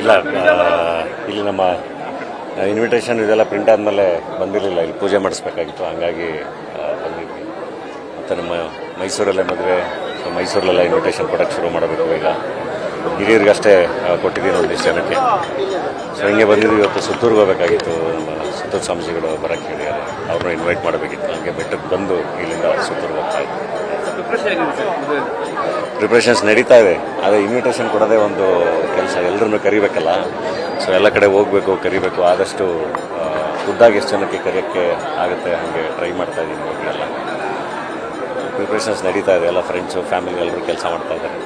ಇಲ್ಲ ಇಲ್ಲಿ ನಮ್ಮ ಇನ್ವಿಟೇಷನ್ ಇದೆಲ್ಲ ಪ್ರಿಂಟ್ ಆದಮೇಲೆ ಬಂದಿರಲಿಲ್ಲ, ಇಲ್ಲಿ ಪೂಜೆ ಮಾಡಿಸ್ಬೇಕಾಗಿತ್ತು, ಹಂಗಾಗಿ ಬಂದಿದ್ವಿ. ಮತ್ತು ನಮ್ಮ ಮೈಸೂರಲ್ಲೇ ಮದುವೆ, ಸೊ ಮೈಸೂರಲ್ಲೆಲ್ಲ ಇನ್ವಿಟೇಷನ್ ಕೊಡೋಕ್ಕೆ ಶುರು ಮಾಡಬೇಕು. ಈಗ ಹಿರಿಯರಿಗಷ್ಟೇ ಕೊಟ್ಟಿದ್ದೀನಿ ಒಂದಿಷ್ಟು ಜನಕ್ಕೆ. ಸೊ ಹಿಂಗೆ ಬಂದಿದ್ವಿ. ಇವತ್ತು ಸುತ್ತೂರ್ಗೆ ಹೋಗಬೇಕಾಗಿತ್ತು, ನಮ್ಮ ಸುತ್ತೂರು ಸ್ವಾಮೀಜಿಗಳು ಬರೋಕ್ಕೆ ಹೇಳಿದ್ದಾರೆ, ಅವ್ರನ್ನೂ ಇನ್ವೈಟ್ ಮಾಡಬೇಕಿತ್ತು. ಹಂಗೆ ಬೆಟ್ಟಕ್ಕೆ ಬಂದು ಇಲ್ಲಿಂದ ಸುತ್ತೂರ್ಗೆ ಹೋಗ್ತಾ ಇದ್ವಿ. ಪ್ರಿಪ್ರೇಷನ್ಸ್ ನಡೀತಾ ಇದೆ. ಅದೇ ಇನ್ವಿಟೇಷನ್ ಕೊಡೋದೇ ಒಂದು ಕೆಲಸ, ಎಲ್ಲರನ್ನೂ ಕರಿಬೇಕಲ್ಲ. ಸೊ ಎಲ್ಲ ಕಡೆ ಹೋಗಬೇಕು, ಕರಿಬೇಕು. ಆದಷ್ಟು ಖುದ್ದಾಗಿ ಎಷ್ಟು ಜನಕ್ಕೆ ಕರೆಯೋಕ್ಕೆ ಆಗುತ್ತೆ ಹಾಗೆ ಟ್ರೈ ಮಾಡ್ತಾ ಇದ್ದೀನಿ. ಹೋಗಿ ಎಲ್ಲ ಪ್ರಿಪ್ರೇಷನ್ಸ್ ನಡೀತಾ ಇದೆ. ಎಲ್ಲ ಫ್ರೆಂಡ್ಸು, ಫ್ಯಾಮಿಲಿ ಎಲ್ಲರೂ ಕೆಲಸ ಮಾಡ್ತಾ ಇದ್ದಾರೆ.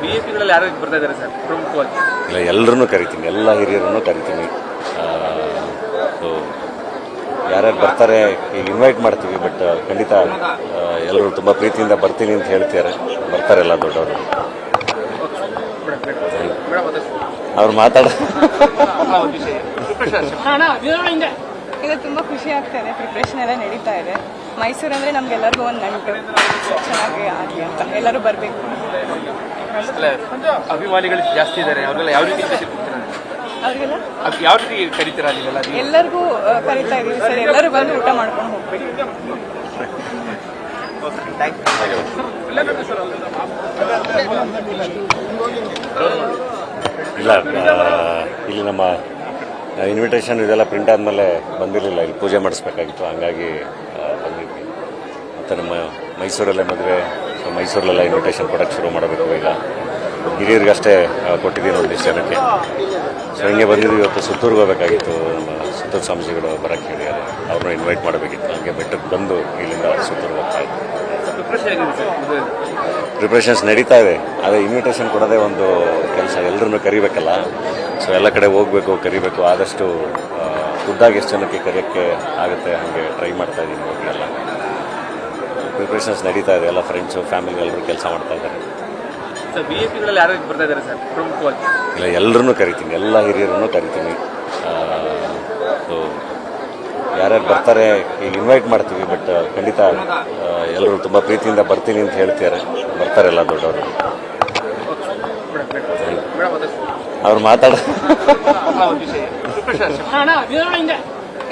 BJPಗಳಲ್ಲಿ ಯಾರು ಬರ್ತಾ ಇದ್ದಾರೆ ಸರ್ ಪ್ರಮುಖವಾಗಿ? ಇಲ್ಲ, ಎಲ್ಲರನ್ನೂ ಕರಿತೀನಿ, ಎಲ್ಲ ಹಿರಿಯರನ್ನು ಕರಿತೀನಿ. ಸೊ ಯಾರ್ಯಾರು ಬರ್ತಾರೆ ಈಗ ಇನ್ವೈಟ್ ಮಾಡ್ತೀವಿ, ಬಟ್ ಖಂಡಿತ ಎಲ್ಲರೂ ತುಂಬ ಪ್ರೀತಿಯಿಂದ ಬರ್ತೀನಿ ಅಂತ ಹೇಳ್ತಾರೆ. ಬರ್ತಾರೆ ಎಲ್ಲ ದೊಡ್ಡವರು. ಅವ್ರು ಇದು ತುಂಬ ಖುಷಿ ಆಗ್ತಾಯಿದೆ. ಪ್ರಿಪ್ರೇಷನ್ ಎಲ್ಲ ನಡೀತಾ ಇದೆ. ಮೈಸೂರು ಅಂದರೆ ನಮ್ಗೆಲ್ಲರಿಗೂ ಒಂದು ನಂಟು, ಚೆನ್ನಾಗಿ ಆಗಲಿ ಅಂತ ಎಲ್ಲರೂ ಬರಬೇಕು. ಅಭಿಮಾನಿಗಳು ಜಾಸ್ತಿ ಇದ್ದಾರೆ, ಅವ್ರಿಗೆಲ್ಲ ಯಾವ ರೀತಿ ಅವ್ರಿಗೆಲ್ಲ ಯಾವ ರೀತಿ ಕರೀತೀರಾ ನೀವೆಲ್ಲ? ಎಲ್ಲರಿಗೂ ಕರಿತಾ ಇದೀವಿ ಸರ್. ಎಲ್ಲರೂ ಬಂದು ಊಟ ಮಾಡ್ಕೊಂಡು ಹೋಗ್ಬೇಕು. ಇಲ್ಲ ಇಲ್ಲಿ ನಮ್ಮ ಇನ್ವಿಟೇಷನ್ ಇದೆಲ್ಲ ಪ್ರಿಂಟ್ ಆದಮೇಲೆ ಬಂದಿರಲಿಲ್ಲ, ಇಲ್ಲಿ ಪೂಜೆ ಮಾಡಿಸ್ಬೇಕಾಗಿತ್ತು, ಹಂಗಾಗಿ ಬಂದಿದ್ವಿ. ಮತ್ತು ನಮ್ಮ ಮೈಸೂರಲ್ಲೇ ಮದುವೆ, ಸೊ ಮೈಸೂರಲ್ಲೆಲ್ಲ ಇನ್ವಿಟೇಷನ್ ಕೊಡೋಕ್ಕೆ ಶುರು ಮಾಡಬೇಕು. ಈಗ ಹಿರಿಯರಿಗಷ್ಟೇ ಕೊಟ್ಟಿದ್ದೀನಿ ಒಂದಿಷ್ಟು ಜನಕ್ಕೆ. ಸೊ ಹಿಂಗೆ ಬಂದಿದ್ವಿ. ಇವತ್ತು ಸುತ್ತೂರ್ಗೆ ಹೋಗಬೇಕಾಗಿತ್ತು, ನಮ್ಮ ಸುತ್ತೂರು ಸ್ವಾಮೀಜಿಗಳು ಬರೋಕ್ಕೆ ಹೇಳಿದ್ದಾರೆ, ಅವ್ರನ್ನೂ ಇನ್ವೈಟ್ ಮಾಡಬೇಕಿತ್ತು. ಹಂಗೆ ಬೆಟ್ಟಕ್ಕೆ ಬಂದು ಇಲ್ಲಿಂದ ಸುತ್ತೂರ್ಗೆ ಹೋಗ್ತಾ ಇದ್ವಿ. ಪ್ರಿಪ್ರೇಷನ್ಸ್ ನಡೀತಾ ಇದೆ. ಅದೇ ಇನ್ವಿಟೇಷನ್ ಕೊಡೋದೇ ಒಂದು ಕೆಲಸ, ಎಲ್ಲರನ್ನೂ ಕರಿಬೇಕಲ್ಲ. ಸೊ ಎಲ್ಲ ಕಡೆ ಹೋಗಬೇಕು, ಕರಿಬೇಕು. ಆದಷ್ಟು ಖುದ್ದಾಗಿ ಎಷ್ಟು ಜನಕ್ಕೆ ಕರೆಯೋಕ್ಕೆ ಆಗುತ್ತೆ ಹಾಗೆ ಟ್ರೈ ಮಾಡ್ತಾ ಇದ್ದೀನಿ. ಹೋಗಿ ಎಲ್ಲ ಪ್ರಿಪ್ರೇಷನ್ಸ್ ನಡೀತಾ ಇದೆ. ಎಲ್ಲ ಫ್ರೆಂಡ್ಸು, ಫ್ಯಾಮಿಲಿ ಎಲ್ಲರೂ ಕೆಲಸ ಮಾಡ್ತಾ ಇದ್ದಾರೆ. BJPಗಳಲ್ಲಿ ಯಾರು ಬರ್ತಾ ಇದ್ದಾರೆ ಸರ್ ಪ್ರಮುಖವಾಗಿ? ಇಲ್ಲ, ಎಲ್ಲರನ್ನೂ ಕರಿತೀನಿ, ಎಲ್ಲ ಹಿರಿಯರನ್ನು ಕರಿತೀನಿ. ಸೊ ಯಾರ್ಯಾರು ಬರ್ತಾರೆ ಈಗ ಇನ್ವೈಟ್ ಮಾಡ್ತೀವಿ, ಬಟ್ ಖಂಡಿತ ಎಲ್ಲರೂ ತುಂಬ ಪ್ರೀತಿಯಿಂದ ಬರ್ತೀನಿ ಅಂತ ಹೇಳ್ತಾರೆ. ಬರ್ತಾರೆ ಎಲ್ಲ ದೊಡ್ಡವರು. ಅವ್ರು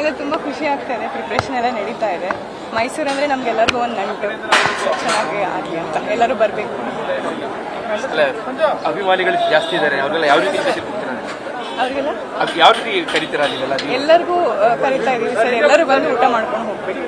ಇದು ತುಂಬ ಖುಷಿ ಆಗ್ತಾಯಿದೆ. ಪ್ರಿಪ್ರೇಷನ್ ಎಲ್ಲ ನಡೀತಾ ಇದೆ. ಮೈಸೂರು ಅಂದರೆ ನಮ್ಗೆಲ್ಲರಿಗೂ ಒಂದು ನಂಟು, ಚೆನ್ನಾಗಿ ಆಗಲಿ ಅಂತ ಎಲ್ಲರೂ ಬರಬೇಕು. ಅಭಿಮಾನಿಗಳು ಜಾಸ್ತಿ ಇದ್ದಾರೆ, ಅವ್ರಿಗೆಲ್ಲ ಯಾವ ರೀತಿ ಅವ್ರಿಗೆಲ್ಲ ಯಾವ ರೀತಿ ಕರೀತೀರಾ ನೀವೆಲ್ಲ? ಎಲ್ಲರಿಗೂ ಕರಿತಾ ಇದೀವಿ ಸರ್. ಎಲ್ಲರೂ ಬಂದು ಊಟ ಮಾಡ್ಕೊಂಡು ಹೋಗ್ಬೇಕು.